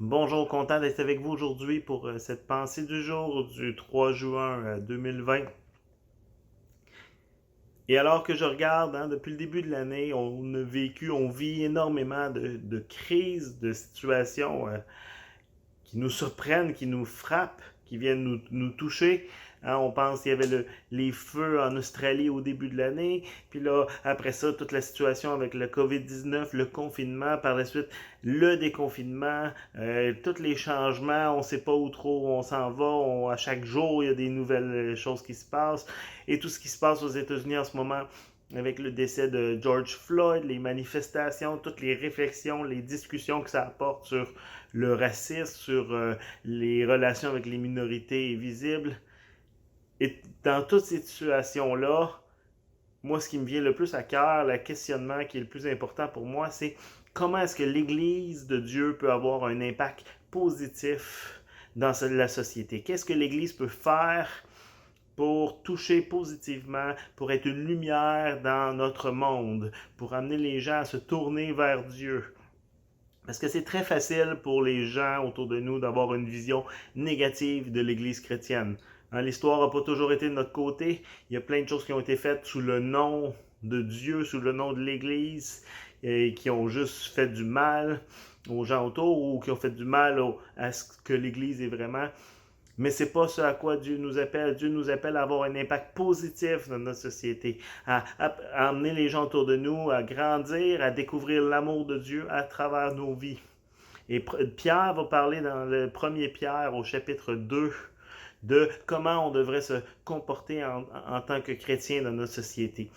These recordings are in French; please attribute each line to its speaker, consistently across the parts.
Speaker 1: Bonjour, content d'être avec vous aujourd'hui pour cette pensée du jour du 3 juin 2020. Et alors que je regarde, depuis le début de l'année, on vit énormément de crises, de situations qui nous surprennent, qui nous frappent, qui viennent nous toucher. On pense qu'il y avait les feux en Australie au début de l'année, puis là, après ça, toute la situation avec le COVID-19, le confinement, par la suite, le déconfinement, tous les changements, on ne sait pas où trop on s'en va, à chaque jour, il y a des nouvelles choses qui se passent, et tout ce qui se passe aux États-Unis en ce moment, avec le décès de George Floyd, les manifestations, toutes les réflexions, les discussions que ça apporte sur le racisme, sur les relations avec les minorités visibles. Et dans toutes ces situations-là, moi, ce qui me vient le plus à cœur, le questionnement qui est le plus important pour moi, c'est comment est-ce que l'Église de Dieu peut avoir un impact positif dans la société? Qu'est-ce que l'Église peut faire pour toucher positivement, pour être une lumière dans notre monde, pour amener les gens à se tourner vers Dieu? Parce que c'est très facile pour les gens autour de nous d'avoir une vision négative de l'Église chrétienne. L'histoire n'a pas toujours été de notre côté. Il y a plein de choses qui ont été faites sous le nom de Dieu, sous le nom de l'Église, et qui ont juste fait du mal aux gens autour ou qui ont fait du mal à ce que l'Église est vraiment. Mais c'est pas ce à quoi Dieu nous appelle. Dieu nous appelle à avoir un impact positif dans notre société, à amener les gens autour de nous à grandir, à découvrir l'amour de Dieu à travers nos vies. Et Pierre va parler dans le premier Pierre au chapitre 2 de comment on devrait se comporter en tant que chrétien dans notre société.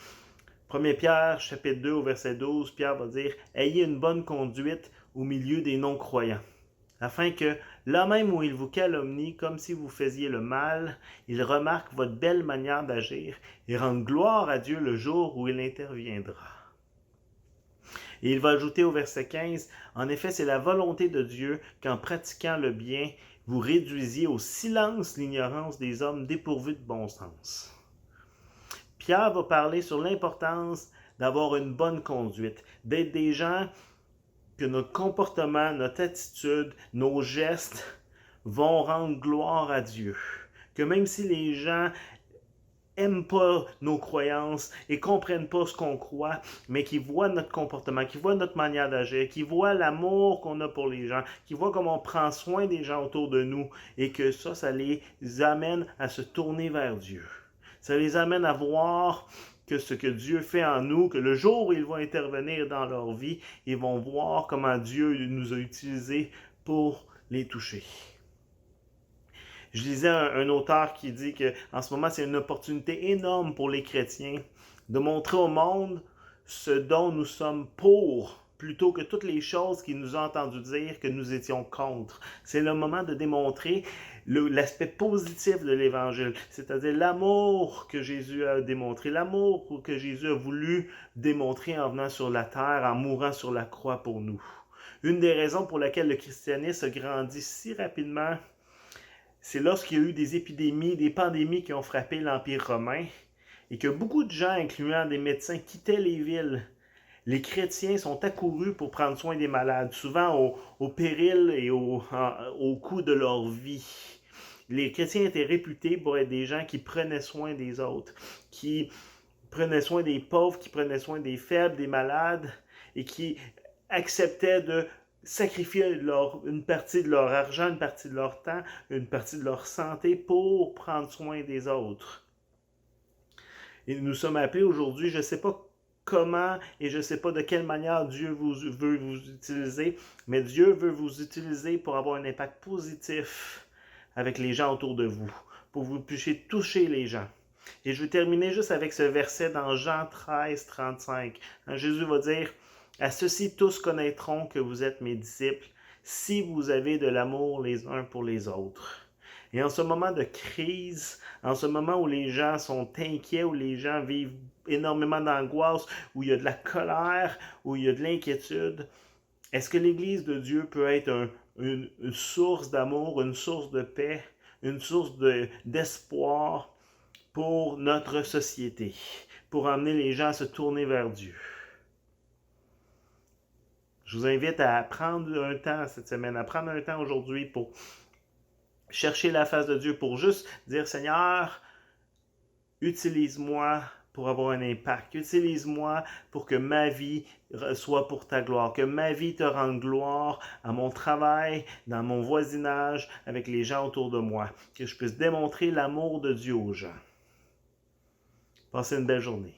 Speaker 1: 1 Pierre, chapitre 2, au verset 12, Pierre va dire « Ayez une bonne conduite au milieu des non-croyants, afin que, là même où ils vous calomnient comme si vous faisiez le mal, ils remarquent votre belle manière d'agir et rendent gloire à Dieu le jour où il interviendra. » Et il va ajouter au verset 15, « En effet, c'est la volonté de Dieu qu'en pratiquant le bien, vous réduisiez au silence l'ignorance des hommes dépourvus de bon sens. » Pierre va parler sur l'importance d'avoir une bonne conduite, d'être des gens que notre comportement, notre attitude, nos gestes vont rendre gloire à Dieu. Que même si les gens n'aiment pas nos croyances et comprennent pas ce qu'on croit, mais qui voient notre comportement, qui voient notre manière d'agir, qui voient l'amour qu'on a pour les gens, qui voient comment on prend soin des gens autour de nous et que ça les amène à se tourner vers Dieu. Ça les amène à voir que ce que Dieu fait en nous, que le jour où ils vont intervenir dans leur vie, ils vont voir comment Dieu nous a utilisés pour les toucher. Je lisais un auteur qui dit qu'en ce moment, c'est une opportunité énorme pour les chrétiens de montrer au monde ce dont nous sommes pour, plutôt que toutes les choses qu'il nous a entendu dire que nous étions contre. C'est le moment de démontrer l'aspect positif de l'Évangile, c'est-à-dire l'amour que Jésus a démontré, l'amour que Jésus a voulu démontrer en venant sur la terre, en mourant sur la croix pour nous. Une des raisons pour laquelle le christianisme a grandi si rapidement, c'est lorsqu'il y a eu des épidémies, des pandémies qui ont frappé l'Empire romain et que beaucoup de gens, incluant des médecins, quittaient les villes. Les chrétiens sont accourus pour prendre soin des malades, souvent au péril et au coût de leur vie. Les chrétiens étaient réputés pour être des gens qui prenaient soin des autres, qui prenaient soin des pauvres, qui prenaient soin des faibles, des malades, et qui acceptaient de sacrifier une partie de leur argent, une partie de leur temps, une partie de leur santé pour prendre soin des autres. Et nous sommes appelés aujourd'hui, je ne sais pas comment et je ne sais pas de quelle manière Dieu veut vous utiliser, mais Dieu veut vous utiliser pour avoir un impact positif avec les gens autour de vous, pour que vous puissiez toucher les gens. Et je vais terminer juste avec ce verset dans Jean 13, 35. Jésus va dire « À ceux-ci tous connaîtront que vous êtes mes disciples, si vous avez de l'amour les uns pour les autres. » Et en ce moment de crise, en ce moment où les gens sont inquiets, où les gens vivent énormément d'angoisse, où il y a de la colère, où il y a de l'inquiétude, est-ce que l'Église de Dieu peut être une source d'amour, une source de paix, une source d'espoir pour notre société, pour amener les gens à se tourner vers Dieu? Je vous invite à prendre un temps cette semaine, à prendre un temps aujourd'hui pour chercher la face de Dieu, pour juste dire, Seigneur, utilise-moi pour avoir un impact. Utilise-moi pour que ma vie soit pour ta gloire, que ma vie te rende gloire à mon travail, dans mon voisinage, avec les gens autour de moi, que je puisse démontrer l'amour de Dieu aux gens. Passez une belle journée.